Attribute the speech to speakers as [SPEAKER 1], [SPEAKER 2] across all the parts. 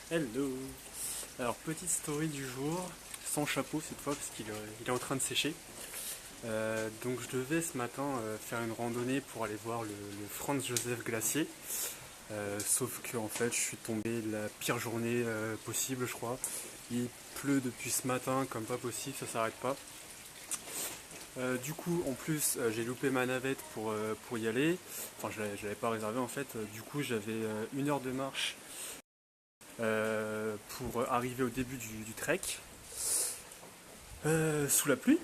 [SPEAKER 1] Hello. Alors petite story du jour, sans chapeau cette fois parce qu'il est en train de sécher. Donc je devais ce matin faire une randonnée pour aller voir le Franz Josef Glacier. Sauf que en fait je suis tombé la pire journée possible je crois. Il pleut depuis ce matin comme pas possible, ça s'arrête pas. Du coup en plus j'ai loupé ma navette pour y aller. Enfin je l'avais pas réservé en fait. Du coup j'avais 1 heure de marche pour arriver au début du trek. Sous la pluie,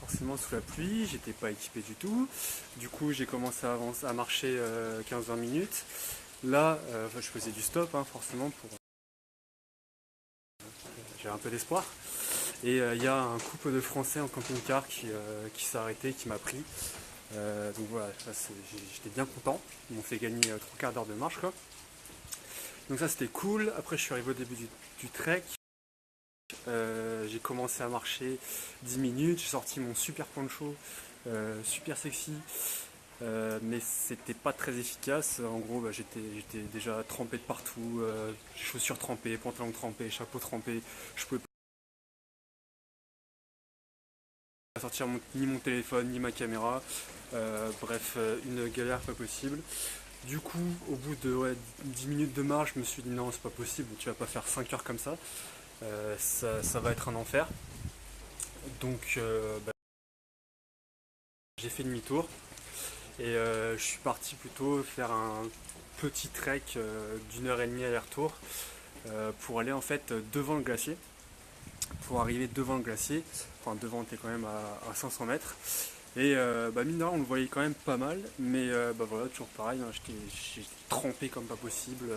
[SPEAKER 1] forcément sous la pluie, j'étais pas équipé du tout. Du coup j'ai commencé à marcher 15-20 minutes. Là, je faisais du stop forcément pour j'ai un peu d'espoir. Et il y a un couple de Français en camping-car qui s'est arrêté, qui m'a pris. Donc voilà, j'étais bien content. Ils m'ont fait gagner 3/4 d'heure de marche quoi. Donc ça c'était cool. Après je suis arrivé au début du trek. J'ai commencé à marcher 10 minutes, j'ai sorti mon super poncho, super sexy, mais c'était pas très efficace. En gros, j'étais déjà trempé de partout, chaussures trempées, pantalons trempés, chapeau trempé. Je pouvais pas sortir ni mon téléphone, ni ma caméra. Bref, une galère pas possible. Du coup, au bout de 10 minutes de marche, je me suis dit non, c'est pas possible, tu vas pas faire 5 heures comme ça. Ça va être un enfer. Donc, j'ai fait demi-tour et je suis parti plutôt faire un petit trek d'1 heure et demie aller-retour pour aller en fait devant le glacier. Pour arriver devant le glacier, enfin devant, t'es quand même à 500 mètres. Et mine de rien, on le voyait quand même pas mal, mais voilà, toujours pareil, j'étais trempé comme pas possible.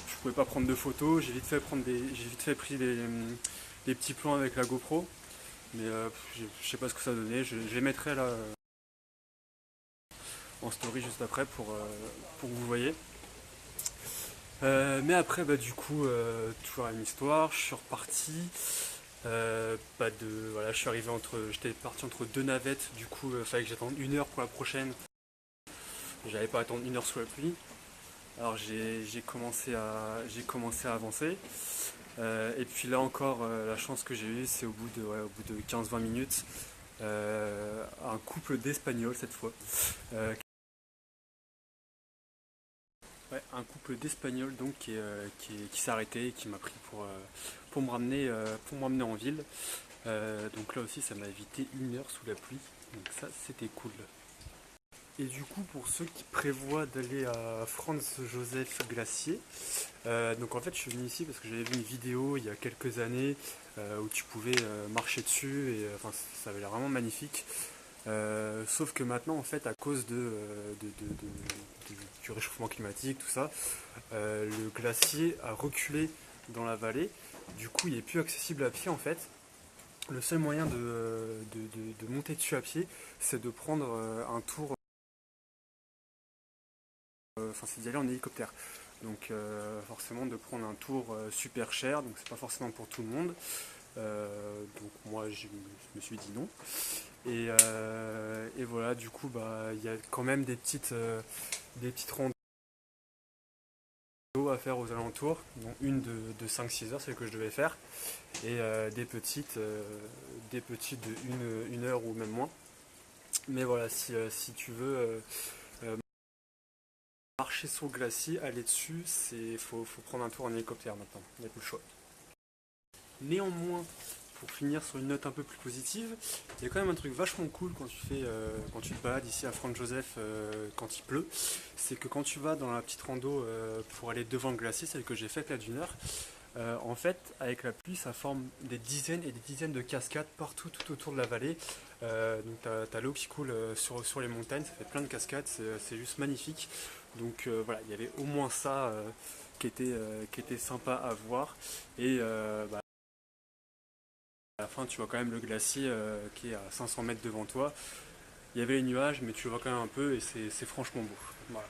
[SPEAKER 1] Je pouvais pas prendre de photos, j'ai vite fait pris des petits plans avec la GoPro, mais je sais pas ce que ça donnait. Je les mettrai là en story juste après pour que vous voyez. Mais après, du coup, toujours la même histoire, je suis reparti. Voilà, j'étais parti entre deux navettes, du coup, il fallait que j'attende 1 heure pour la prochaine. J'allais pas attendre 1 heure sous la pluie. Alors j'ai commencé à avancer. Et puis là encore, la chance que j'ai eue, c'est au bout de 15-20 minutes, un couple d'Espagnols cette fois. Un couple d'Espagnols donc qui s'est arrêté et qui m'a pris pour me ramener en ville. Donc là aussi ça m'a évité 1 heure sous la pluie. Donc ça c'était cool. Et du coup pour ceux qui prévoient d'aller à Franz Josef Glacier, donc en fait je suis venu ici parce que j'avais vu une vidéo il y a quelques années où tu pouvais marcher dessus et enfin ça avait l'air vraiment magnifique. Sauf que maintenant, en fait, à cause du réchauffement climatique, tout ça, le glacier a reculé dans la vallée. Du coup, il est plus accessible à pied, en fait. Le seul moyen de monter dessus à pied, c'est de prendre un tour, enfin, c'est d'y aller en hélicoptère. Donc, forcément, de prendre un tour super cher, donc c'est pas forcément pour tout le monde. Donc, moi, je me suis dit non. Et voilà, du coup, il y a quand même des petites randonnées à faire aux alentours, dont une de 5-6 heures, celle que je devais faire, et des petites de 1 heure ou même moins. Mais voilà, si tu veux marcher sur le glacier, aller dessus, faut prendre un tour en hélicoptère maintenant, il n'y a plus le choix. Néanmoins, pour finir sur une note un peu plus positive, il y a quand même un truc vachement cool quand tu te balades ici à Franz Josef quand il pleut, c'est que quand tu vas dans la petite rando pour aller devant le glacier, celle que j'ai faite là d'1 heure, en fait avec la pluie ça forme des dizaines et des dizaines de cascades partout tout autour de la vallée. Donc t'as l'eau qui coule sur les montagnes, ça fait plein de cascades, c'est juste magnifique. Donc voilà, il y avait au moins ça qui était sympa à voir. Et à la fin, tu vois quand même le glacier qui est à 500 mètres devant toi. Il y avait les nuages, mais tu le vois quand même un peu et c'est franchement beau. Voilà.